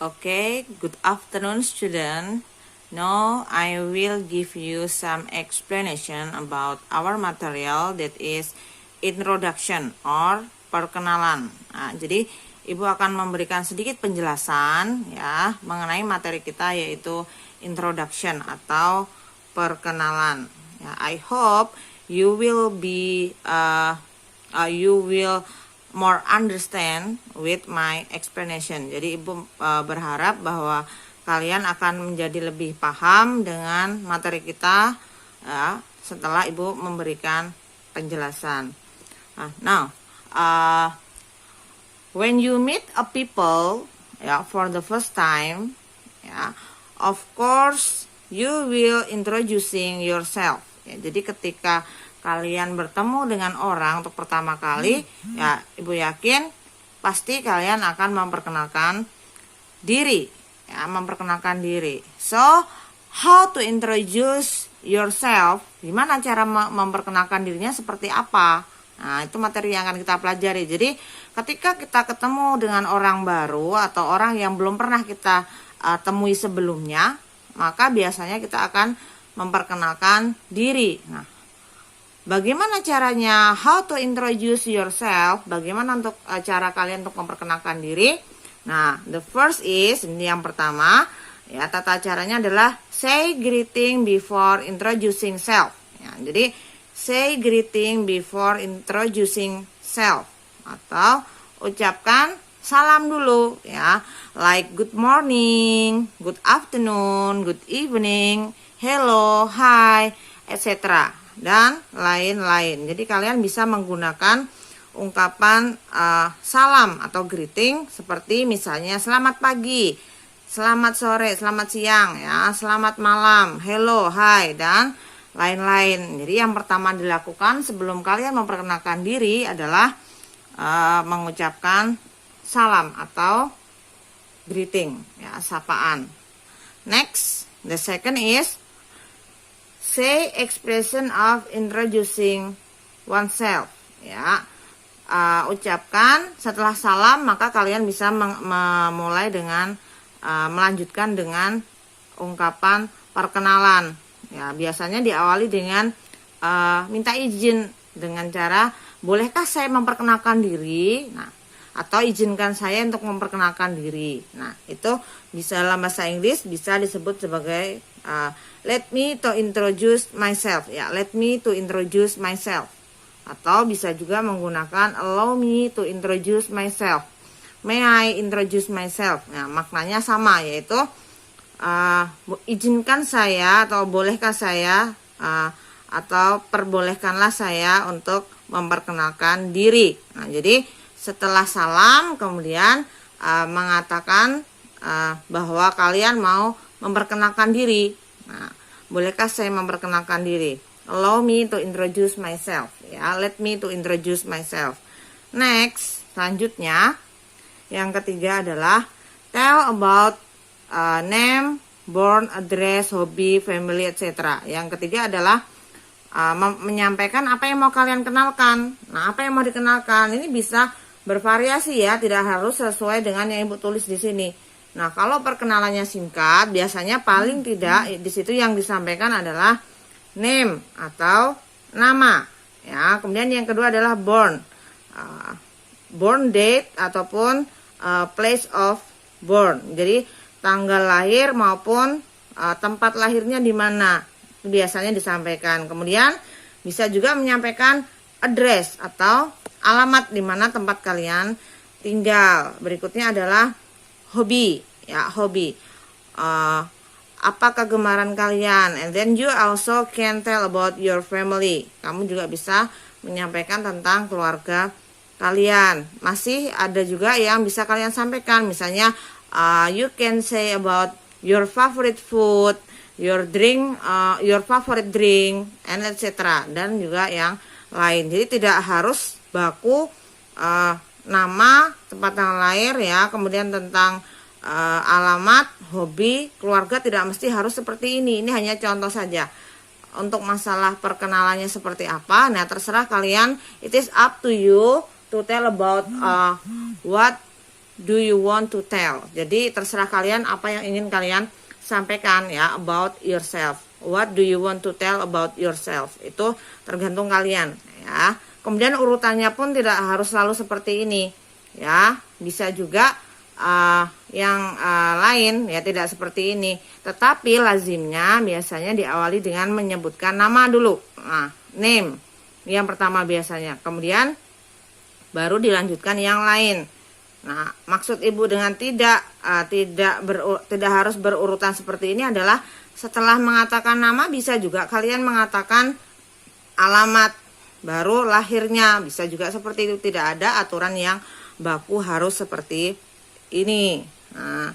Okay, good afternoon, student. Now I will give you some explanation about our material, that is introduction or perkenalan. Nah, jadi Ibu akan memberikan sedikit penjelasan ya mengenai materi kita, yaitu introduction atau perkenalan. Ya, I hope you will more understand with my explanation. Jadi Ibu berharap bahwa kalian akan menjadi lebih paham dengan materi kita ya, setelah Ibu memberikan penjelasan. Now, when you meet a people ya for the first time, ya, of course you will introducing yourself. Ya, jadi ketika kalian bertemu dengan orang untuk pertama kali, ya Ibu yakin pasti kalian akan memperkenalkan diri, ya, memperkenalkan diri. So, how to introduce yourself? Gimana cara memperkenalkan dirinya, seperti apa? Nah, itu materi yang akan kita pelajari. Jadi, ketika kita ketemu dengan orang baru atau orang yang belum pernah kita temui sebelumnya, maka biasanya kita akan memperkenalkan diri. Nah, bagaimana caranya? How to introduce yourself? Bagaimana untuk cara kalian untuk memperkenalkan diri? Nah, the first is, ini yang pertama, ya, tata caranya adalah say greeting before introducing self. Ya, jadi say greeting before introducing self, atau ucapkan salam dulu ya, like good morning, good afternoon, good evening, hello, hi, etc. dan lain-lain. Jadi kalian bisa menggunakan ungkapan salam atau greeting seperti misalnya selamat pagi, selamat sore, selamat siang, ya, selamat malam, hello, hi, dan lain-lain. Jadi yang pertama dilakukan sebelum kalian memperkenalkan diri adalah mengucapkan salam atau greeting, ya, sapaan. Next, the second is say expression of introducing oneself. Ya, ucapkan setelah salam, maka kalian bisa memulai dengan melanjutkan dengan ungkapan perkenalan. Ya, biasanya diawali dengan minta izin dengan cara, bolehkah saya memperkenalkan diri? Nah, atau izinkan saya untuk memperkenalkan diri. Nah, itu bisa dalam bahasa Inggris bisa disebut sebagai let me to introduce myself. Ya, let me to introduce myself. Atau bisa juga menggunakan allow me to introduce myself. May I introduce myself? Nah, maknanya sama, yaitu izinkan saya atau bolehkah saya atau perbolehkanlah saya untuk memperkenalkan diri. Nah, jadi setelah salam kemudian mengatakan bahwa kalian mau memperkenalkan diri. Nah, bolehkah saya memperkenalkan diri? Allow me to introduce myself. Ya, let me to introduce myself. Next, selanjutnya yang ketiga adalah tell about name, born, address, hobi, family, etc. Yang ketiga adalah menyampaikan apa yang mau kalian kenalkan. Nah, apa yang mau dikenalkan ini bisa bervariasi ya, tidak harus sesuai dengan yang Ibu tulis di sini. Nah, kalau perkenalannya singkat, biasanya paling tidak di situ yang disampaikan adalah name atau nama. Ya, kemudian yang kedua adalah born, born date ataupun place of born. Jadi tanggal lahir maupun tempat lahirnya di mana biasanya disampaikan. Kemudian bisa juga menyampaikan address atau alamat di mana tempat kalian tinggal. Berikutnya adalah hobi, ya, hobi. Apa kegemaran kalian? And then you also can tell about your family. Kamu juga bisa menyampaikan tentang keluarga kalian. Masih ada juga yang bisa kalian sampaikan, misalnya you can say about your favorite food, your drink, your favorite drink, and etc. Dan juga yang lain. Jadi tidak harus baku nama, tempat tanggal lahir, ya, kemudian tentang alamat, hobi, keluarga, tidak mesti harus seperti ini. Ini hanya contoh saja. Untuk masalah perkenalannya seperti apa, nah terserah kalian. It is up to you to tell about what do you want to tell? Jadi terserah kalian apa yang ingin kalian sampaikan ya about yourself. What do you want to tell about yourself? Itu tergantung kalian ya. Kemudian urutannya pun tidak harus selalu seperti ini ya. Bisa juga yang lain ya, tidak seperti ini. Tetapi lazimnya biasanya diawali dengan menyebutkan nama dulu. Nah, name yang pertama biasanya. Kemudian baru dilanjutkan yang lain. Nah, maksud ibu dengan tidak harus berurutan seperti ini adalah setelah mengatakan nama bisa juga kalian mengatakan alamat, baru lahirnya, bisa juga seperti itu. Tidak ada aturan yang baku harus seperti ini. Nah,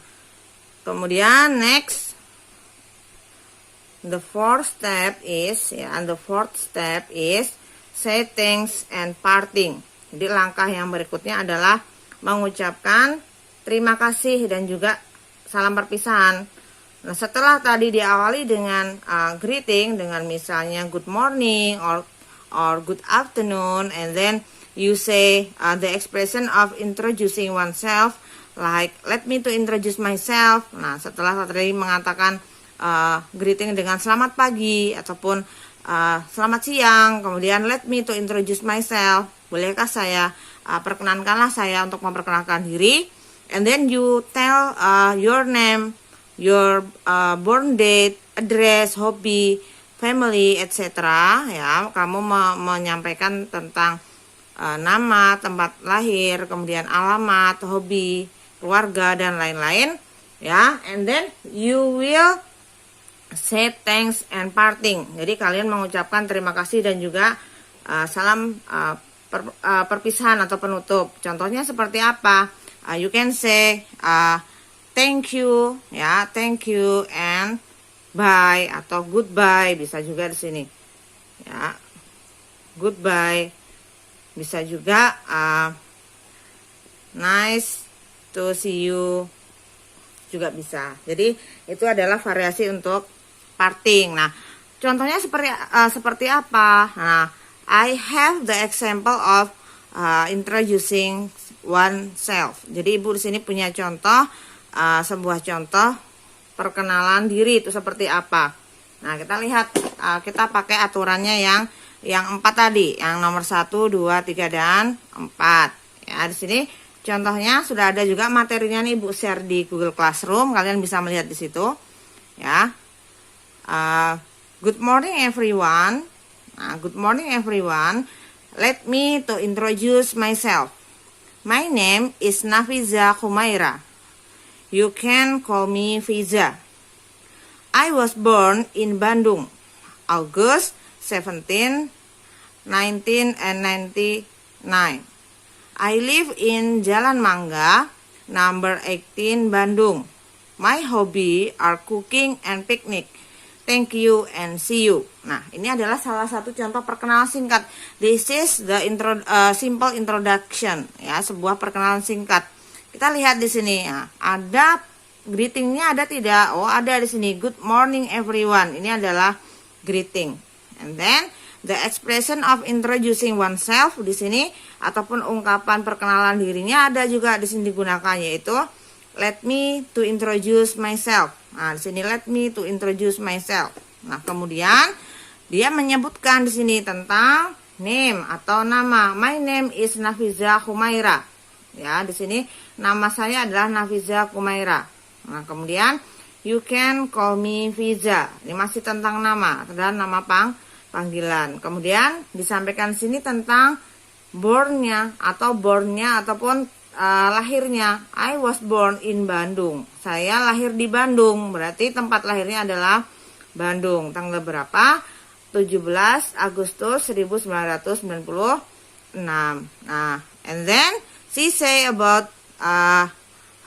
kemudian next, the fourth step is say thanks and parting. Jadi langkah yang berikutnya adalah mengucapkan terima kasih dan juga salam perpisahan. Nah, setelah tadi diawali dengan greeting dengan misalnya good morning or good afternoon, and then you say the expression of introducing oneself, like let me to introduce myself. Nah, setelah tadi mengatakan greeting dengan selamat pagi ataupun selamat siang, kemudian let me to introduce myself, bolehkah saya perkenankanlah saya untuk memperkenalkan diri, and then you tell your name, your born date, address, hobi, family, etc. Ya, kamu menyampaikan tentang nama, tempat lahir, kemudian alamat, hobi, keluarga dan lain-lain. Ya, and then you will say thanks and parting. Jadi kalian mengucapkan terima kasih dan juga salam perpisahan atau penutup. Contohnya seperti apa? You can say thank you, ya, thank you and bye atau goodbye, bisa juga di sini. Ya, goodbye. Bisa juga nice to see you juga bisa. Jadi itu adalah variasi untuk parting. Nah, contohnya seperti apa? Nah, I have the example of introducing oneself. Jadi ibu di sini punya contoh, sebuah contoh perkenalan diri itu seperti apa. Nah, kita lihat, kita pakai aturannya yang 4 tadi, yang nomor 1, 2, 3 dan 4. Ya, di sini contohnya sudah ada juga materinya nih ibu share di Google Classroom, kalian bisa melihat di situ. Ya, good morning everyone. Nah, good morning everyone. Let me to introduce myself. My name is Nafiza Khumaira. You can call me Fiza. I was born in Bandung, August 17, 1999. I live in Jalan Mangga, number 18, Bandung. My hobby are cooking and picnic. Thank you and see you. Nah, ini adalah salah satu contoh perkenalan singkat. This is the simple introduction, ya, sebuah perkenalan singkat. Kita lihat di sini, ya, ada greetingnya ada tidak? Oh, ada di sini. Good morning everyone. Ini adalah greeting. And then the expression of introducing oneself di sini ataupun ungkapan perkenalan dirinya ada juga di sini digunakan, yaitu let me to introduce myself. Nah, di sini let me to introduce myself. Nah, kemudian dia menyebutkan di sini tentang name atau nama. My name is Nafiza Khumaira. Ya, di sini nama saya adalah Nafiza Khumaira. Nah, kemudian you can call me Fiza. Ini masih tentang nama dan nama panggilan. Kemudian disampaikan di sini tentang born-nya ataupun lahirnya. I was born in Bandung. Saya lahir di Bandung. Berarti tempat lahirnya adalah Bandung. Tanggal berapa? 17 Agustus 1996. Nah, and then she say about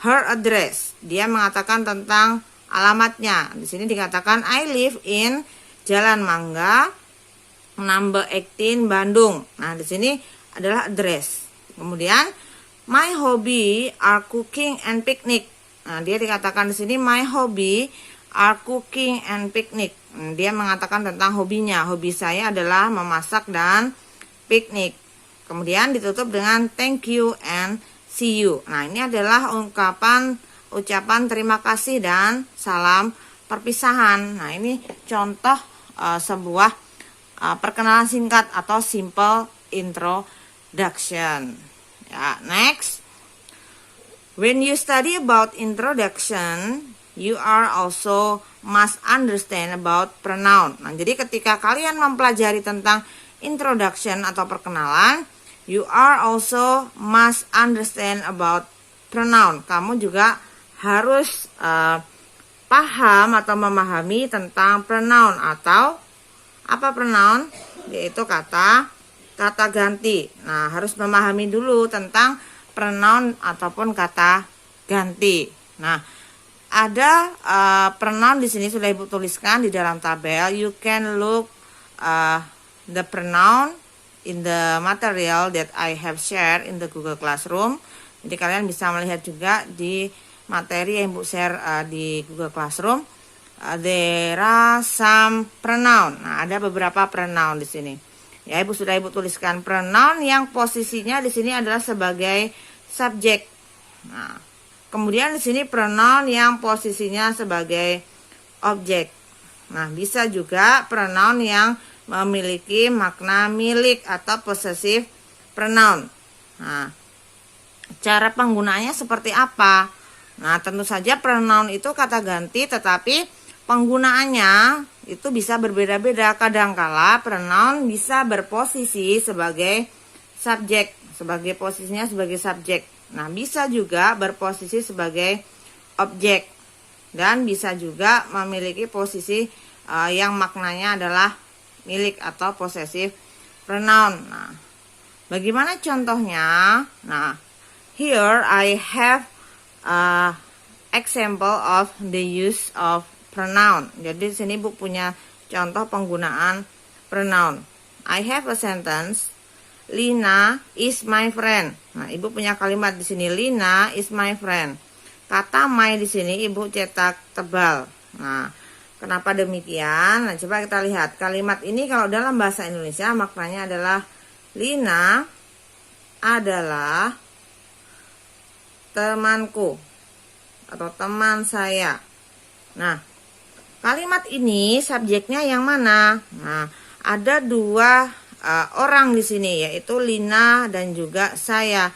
her address. Dia mengatakan tentang alamatnya. Di sini dikatakan I live in Jalan Mangga, number 18, Bandung. Nah, di sini adalah address. Kemudian my hobby are cooking and picnic. Nah, dia dikatakan di sini my hobby are cooking and picnic. Dia mengatakan tentang hobinya. Hobi saya adalah memasak dan piknik. Kemudian ditutup dengan thank you and see you. Nah, ini adalah ucapan terima kasih dan salam perpisahan. Nah, ini contoh sebuah perkenalan singkat atau simple introduction. Ya, next. When you study about introduction, you are also must understand about pronoun. Nah, jadi ketika kalian mempelajari tentang introduction atau perkenalan, you are also must understand about pronoun. Kamu juga harus paham atau memahami tentang pronoun atau apa pronoun? Yaitu kata ganti. Nah, harus memahami dulu tentang pronoun ataupun kata ganti. Nah, ada pronoun di sini sudah Ibu tuliskan di dalam tabel. You can look the pronoun in the material that I have shared in the Google Classroom. Jadi kalian bisa melihat juga di materi yang Ibu share di Google Classroom. There are some pronoun. Nah, ada beberapa pronoun di sini. Ya, Ibu tuliskan pronoun yang posisinya di sini adalah sebagai subjek. Nah, kemudian di sini pronoun yang posisinya sebagai objek. Nah, bisa juga pronoun yang memiliki makna milik atau possessive pronoun. Nah, cara penggunaannya seperti apa? Nah, tentu saja pronoun itu kata ganti, tetapi penggunaannya itu bisa berbeda-beda. Kadangkala pronoun bisa berposisi sebagai subjek, posisinya sebagai subjek. Nah, bisa juga berposisi sebagai objek dan bisa juga memiliki posisi yang maknanya adalah milik atau possessive pronoun. Nah, bagaimana contohnya? Nah, here I have example of the use of pronoun. Jadi di sini Bu punya contoh penggunaan pronoun. I have a sentence. Lina is my friend. Nah, Ibu punya kalimat di sini, Lina is my friend. Kata my di sini Ibu cetak tebal. Nah, kenapa demikian? Nah, coba kita lihat. Kalimat ini kalau dalam bahasa Indonesia maknanya adalah Lina adalah temanku atau teman saya. Nah, kalimat ini subjeknya yang mana? Nah, ada dua orang di sini, yaitu Lina dan juga saya.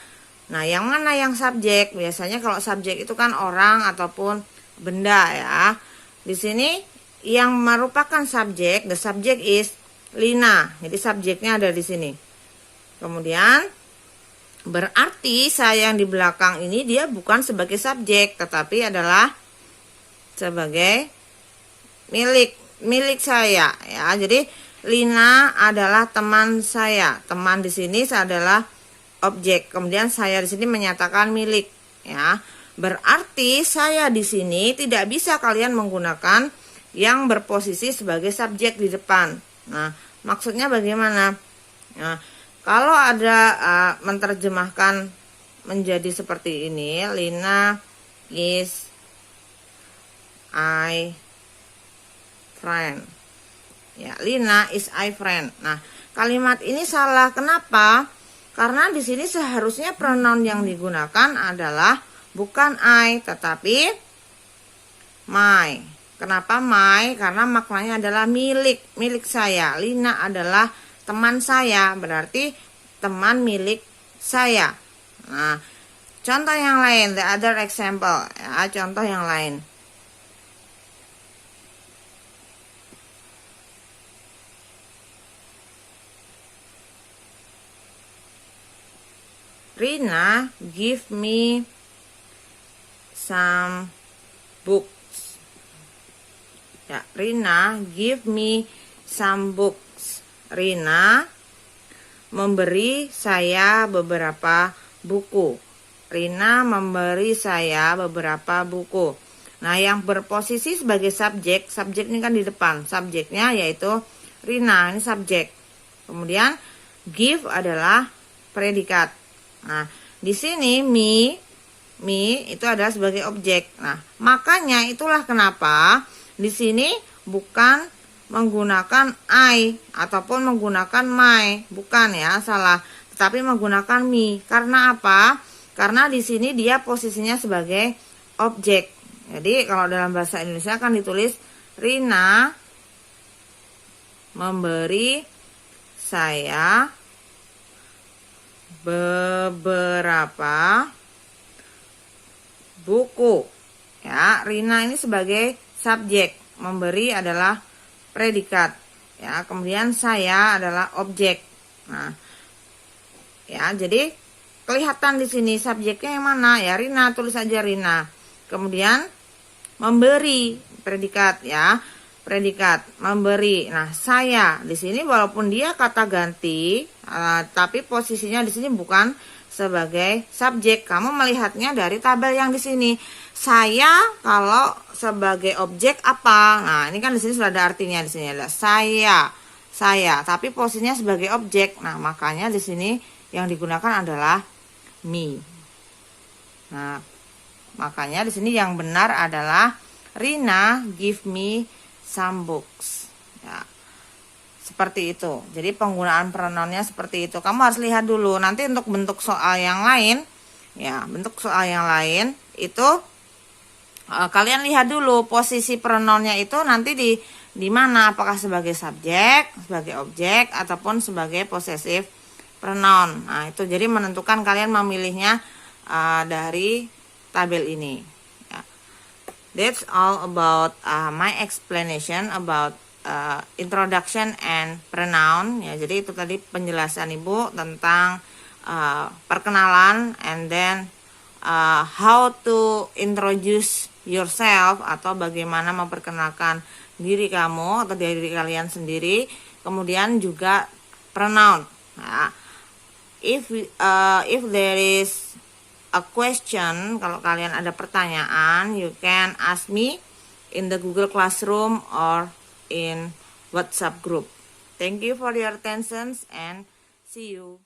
Nah, yang mana yang subjek? Biasanya kalau subjek itu kan orang ataupun benda ya. Di sini yang merupakan subjek, the subject is Lina. Jadi subjeknya ada di sini. Kemudian berarti saya yang di belakang ini dia bukan sebagai subjek, tetapi adalah sebagai milik saya ya. Jadi Lina adalah teman saya. Teman di sini adalah objek. Kemudian saya di sini menyatakan milik ya. Berarti saya di sini tidak bisa kalian menggunakan yang berposisi sebagai subjek di depan. Nah, maksudnya bagaimana? Nah, kalau ada menerjemahkan menjadi seperti ini, Lina is I friend. Ya, Lina is I friend. Nah, kalimat ini salah. Kenapa? Karena di sini seharusnya pronoun yang digunakan adalah bukan I, tetapi my. Kenapa my? Karena maknanya adalah milik saya. Lina adalah teman saya, berarti teman milik saya. Nah, contoh yang lain, the other example, ya, contoh yang lain. Rina give me some books. Ya, Rina give me some books. Rina memberi saya beberapa buku. Rina memberi saya beberapa buku. Nah, yang berposisi sebagai subjek ini kan di depan. Subjeknya yaitu Rina, ini subjek. Kemudian give adalah predikat. Nah, di sini me itu adalah sebagai objek. Nah, makanya itulah kenapa di sini bukan menggunakan I ataupun menggunakan my, bukan ya, salah. Tetapi menggunakan me. Karena apa? karena di sini dia posisinya sebagai objek. Jadi kalau dalam bahasa Indonesia kan ditulis Rina memberi saya beberapa buku. Ya, Rina ini sebagai subjek, memberi adalah predikat. Ya, kemudian saya adalah objek. Nah, ya, jadi kelihatan di sini subjeknya yang mana? Ya, Rina, tulis aja Rina. Kemudian memberi predikat ya, predikat memberi. Nah, saya di sini walaupun dia kata ganti, tapi posisinya di sini bukan sebagai subjek. Kamu melihatnya dari tabel yang di sini. Saya kalau sebagai objek apa? Nah, ini kan di sini sudah ada artinya, di sini ada saya, tapi posisinya sebagai objek. Nah, makanya di sini yang digunakan adalah me. Nah, makanya di sini yang benar adalah Rina give me some books. Ya, seperti itu. Jadi penggunaan pronounnya seperti itu. Kamu harus lihat dulu. Nanti untuk bentuk soal yang lain, ya bentuk soal yang lain itu kalian lihat dulu posisi pronounnya itu nanti di mana, apakah sebagai subjek, sebagai objek, ataupun sebagai possessive pronoun. Nah, itu jadi menentukan kalian memilihnya dari tabel ini. Ya. That's all about my explanation about introduction and pronoun. Ya, jadi itu tadi penjelasan Ibu tentang perkenalan and then how to introduce yourself atau bagaimana memperkenalkan diri kamu atau diri kalian sendiri. Kemudian juga pronoun. Nah, if there is a question, kalau kalian ada pertanyaan, you can ask me in the Google Classroom or in WhatsApp group. Thank you for your attention and see you.